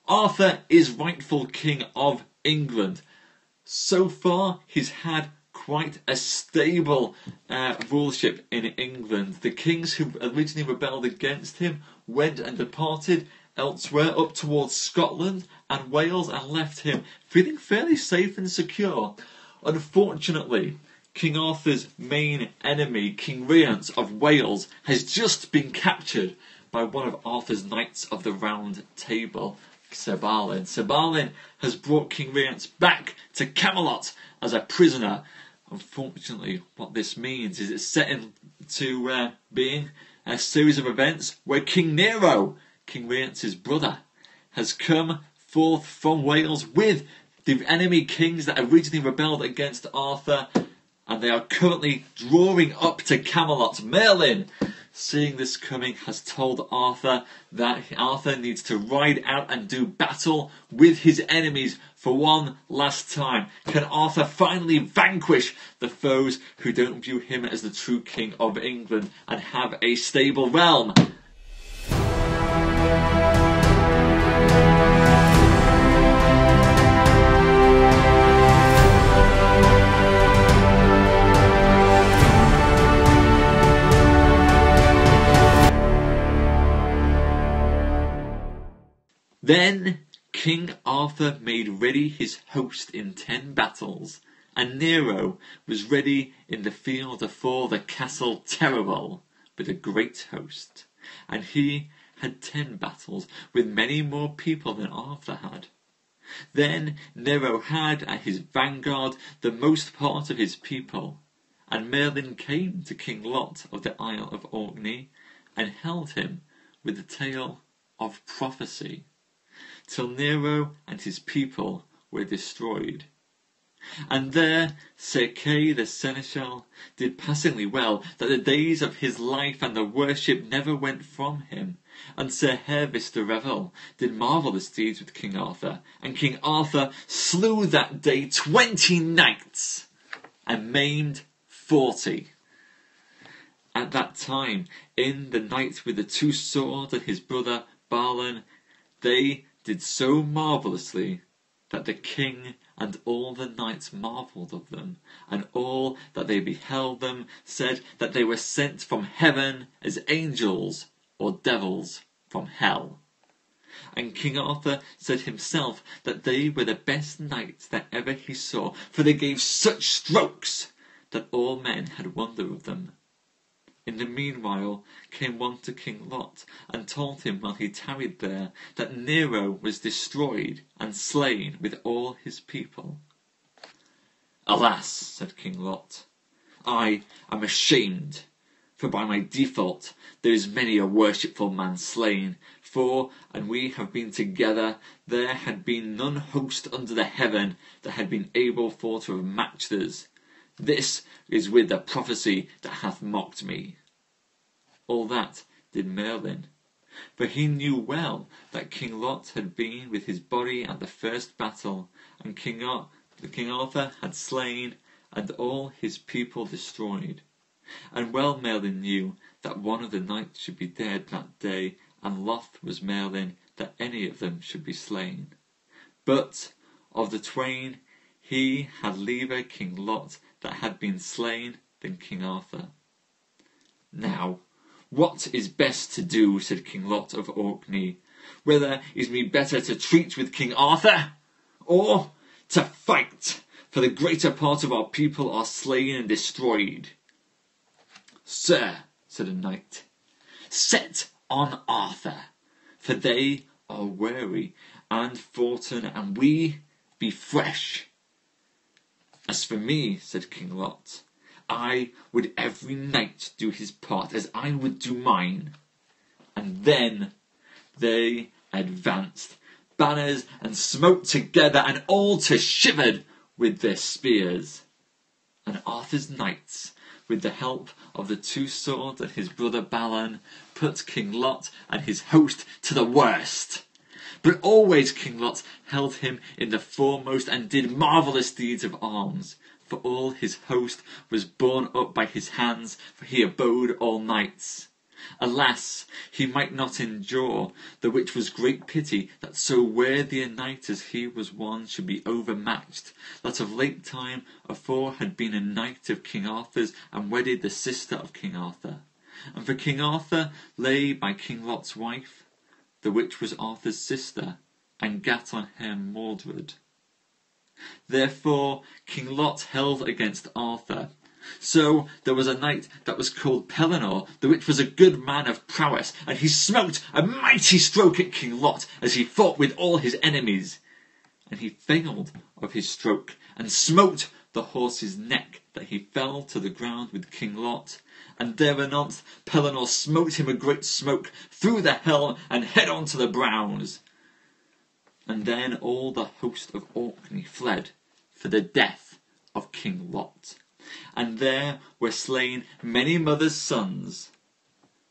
Arthur is rightful King of England. So far, he's had quite a stable rulership in England. The kings who originally rebelled against him went and departed elsewhere up towards Scotland and Wales and left him feeling fairly safe and secure. Unfortunately, King Arthur's main enemy, King Rience of Wales, has just been captured by one of Arthur's Knights of the Round Table, Sir Balin. Sir Balin has brought King Rience back to Camelot as a prisoner. Unfortunately, what this means is it's set into being a series of events where King Nero, King Rience's brother, has come forth from Wales with the enemy kings that originally rebelled against Arthur, and they are currently drawing up to Camelot. Merlin, seeing this coming, has told Arthur that Arthur needs to ride out and do battle with his enemies for one last time. Can Arthur finally vanquish the foes who don't view him as the true King of England and have a stable realm? Then King Arthur made ready his host in 10 battles, and Nero was ready in the field afore the castle terrible with a great host, and he had 10 battles with many more people than Arthur had. Then Nero had at his vanguard the most part of his people, and Merlin came to King Lot of the Isle of Orkney, and held him with the tale of prophecy, till Nero and his people were destroyed. And there Sir Kay the Seneschal did passingly well, that the days of his life and the worship never went from him. And Sir Hervis the Revel did marvellous deeds with King Arthur, and King Arthur slew that day 20 knights, and maimed 40. At that time, in the Knight with the 2 swords and his brother Balin, they did so marvellously that the king and all the knights marvelled of them, and all that they beheld them said that they were sent from heaven as angels or devils from hell. And King Arthur said himself that they were the best knights that ever he saw, for they gave such strokes that all men had wonder of them. In the meanwhile came one to King Lot, and told him while he tarried there that Nero was destroyed and slain with all his people. Alas, said King Lot, I am ashamed, for by my default there is many a worshipful man slain, for, and we have been together, there had been none host under the heaven that had been able for to have matched us. This is with the prophecy that hath mocked me. All that did Merlin, for he knew well that King Lot had been with his body at the first battle, and King Arthur had slain, and all his people destroyed. And well Merlin knew that one of the knights should be dead that day, and loth was Merlin that any of them should be slain. But of the twain he had liever King Lot that had been slain than King Arthur. Now, what is best to do, said King Lot of Orkney, whether is me better to treat with King Arthur, or to fight, for the greater part of our people are slain and destroyed. Sir, said a knight, set on Arthur, for they are weary and foughten, and we be fresh. As for me, said King Lot, I would every knight do his part as I would do mine. And then they advanced, banners and smote together, and all to shivered with their spears. And Arthur's knights, with the help of the 2 swords and his brother Balin, put King Lot and his host to the worst. But always King Lot held him in the foremost, and did marvellous deeds of arms. For all his host was borne up by his hands, for he abode all nights. Alas, he might not endure, the which was great pity, that so worthy a knight as he was one should be overmatched, that of late time afore had been a knight of King Arthur's, and wedded the sister of King Arthur. And for King Arthur lay by King Lot's wife, the which was Arthur's sister, and gat on her Mordred. Therefore King Lot held against Arthur. So there was a knight that was called Pellinore, the which was a good man of prowess, and he smote a mighty stroke at King Lot as he fought with all his enemies. And he failed of his stroke, and smote the horse's neck, that he fell to the ground with King Lot. And thereanont Pellinore smote him a great smoke through the helm and head on to the brows. And then all the host of Orkney fled for the death of King Lot. And there were slain many mothers' sons.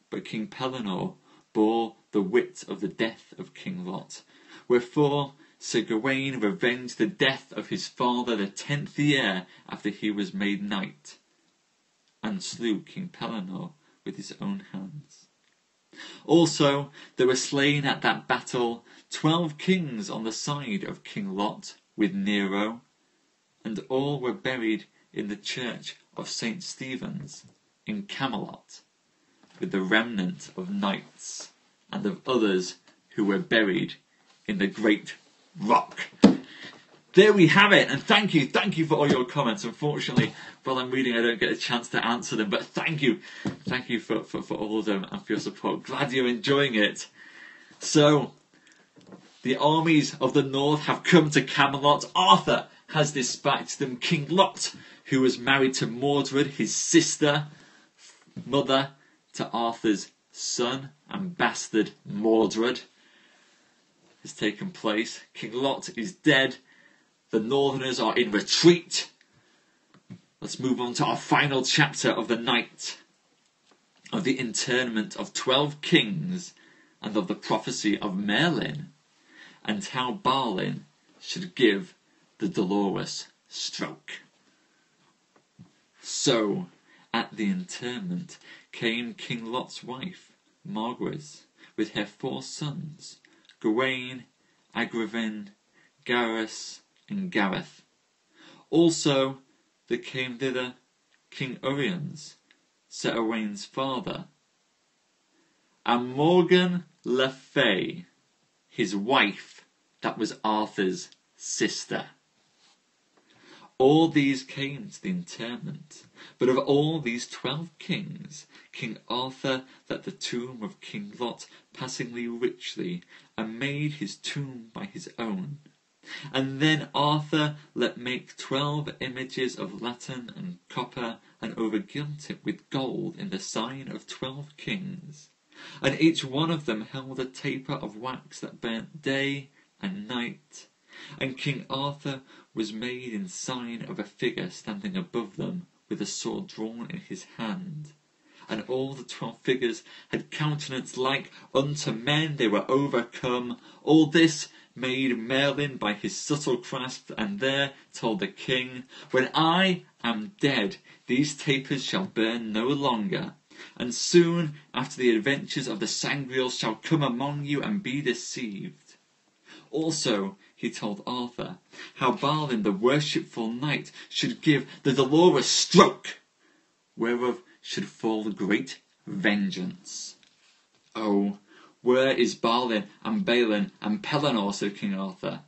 But King Pellinore bore the wit of the death of King Lot. Wherefore Sir Gawaine revenged the death of his father the 10th year after he was made knight, and slew King Pellinore with his own hands. Also there were slain at that battle 12 kings on the side of King Lot with Nero, and all were buried in the church of St. Stephen's in Camelot, with the remnant of knights and of others who were buried in the great rock. There we have it, and thank you for all your comments. Unfortunately, while I'm reading I don't get a chance to answer them, but thank you for all of them and for your support. Glad you're enjoying it. So, the armies of the north have come to Camelot. Arthur has dispatched them. King Lot, who was married to Mordred, his sister, mother to Arthur's son and bastard Mordred, has taken place. King Lot is dead. The Northerners are in retreat. Let's move on to our final chapter of the night, of the internment of 12 kings, and of the prophecy of Merlin, and how Balin should give the dolorous stroke. So, at the interment came King Lot's wife, Margaret, with her 4 sons, Gawain, Agravain, Gareth, and Gareth. Also there came thither King Uriens, Sir Owain's father, and Morgan le Fay, his wife, that was Arthur's sister. All these came to the interment, but of all these 12 kings, King Arthur let the tomb of King Lot passingly richly, and made his tomb by his own. And then Arthur let make 12 images of latten and copper, and overgilt it with gold in the sign of 12 kings. And each one of them held a taper of wax that burnt day and night. And King Arthur was made in sign of a figure standing above them, with a sword drawn in his hand. And all the 12 figures had countenance like unto men, they were overcome. All this made Merlin by his subtle craft, and there told the king, when I am dead, these tapers shall burn no longer. And soon after the adventures of the Sangreals shall come among you and be deceived. Also he told Arthur how Balin the worshipful knight should give the dolorous stroke, whereof should fall great vengeance. Oh, where is Balin and Balin and Pellinore, said King Arthur.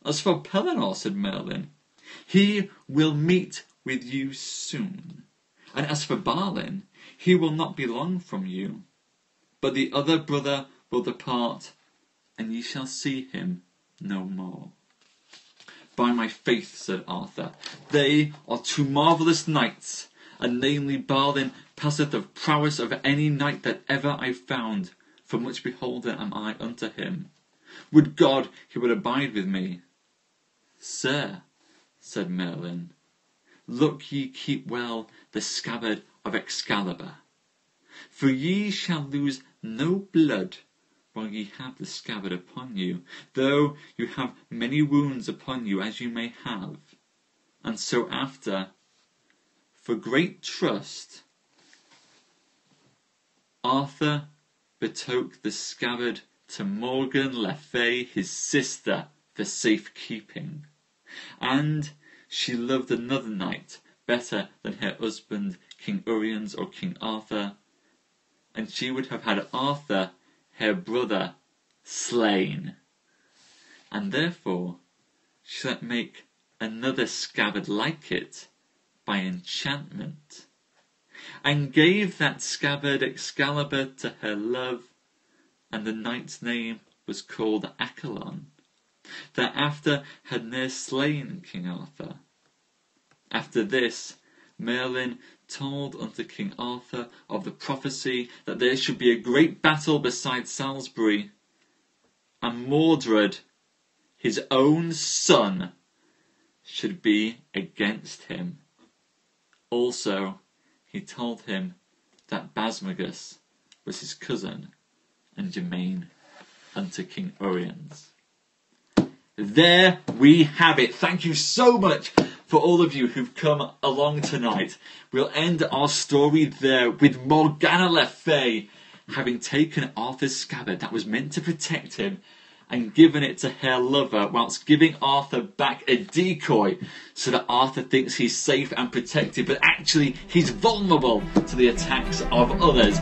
As for Pellinore, said Merlin, he will meet with you soon. And as for Balin, he will not be long from you. But the other brother will depart, and ye shall see him no more. By my faith, said Arthur, they are 2 marvellous knights, and namely Balin passeth of prowess of any knight that ever I found, for much beholden am I unto him. Would God he would abide with me. Sir, said Merlin, look ye keep well the scabbard of Excalibur, for ye shall lose no blood while ye have the scabbard upon you, though you have many wounds upon you as you may have. And so after, for great trust, Arthur betook the scabbard to Morgan le Fay, his sister, for safekeeping, and she loved another knight better than her husband King Uriens or King Arthur, and she would have had Arthur, her brother, slain, and therefore she let make another scabbard like it by enchantment, and gave that scabbard Excalibur to her love, and the knight's name was called Accolon, that after had near slain King Arthur. After this, Merlin told unto King Arthur of the prophecy that there should be a great battle beside Salisbury, and Mordred, his own son, should be against him. Also, he told him that Basmagus was his cousin and germain unto King Uriens. There we have it. Thank you so much for all of you who've come along tonight. We'll end our story there with Morgana le Fay having taken Arthur's scabbard that was meant to protect him and given it to her lover, whilst giving Arthur back a decoy so that Arthur thinks he's safe and protected, but actually he's vulnerable to the attacks of others.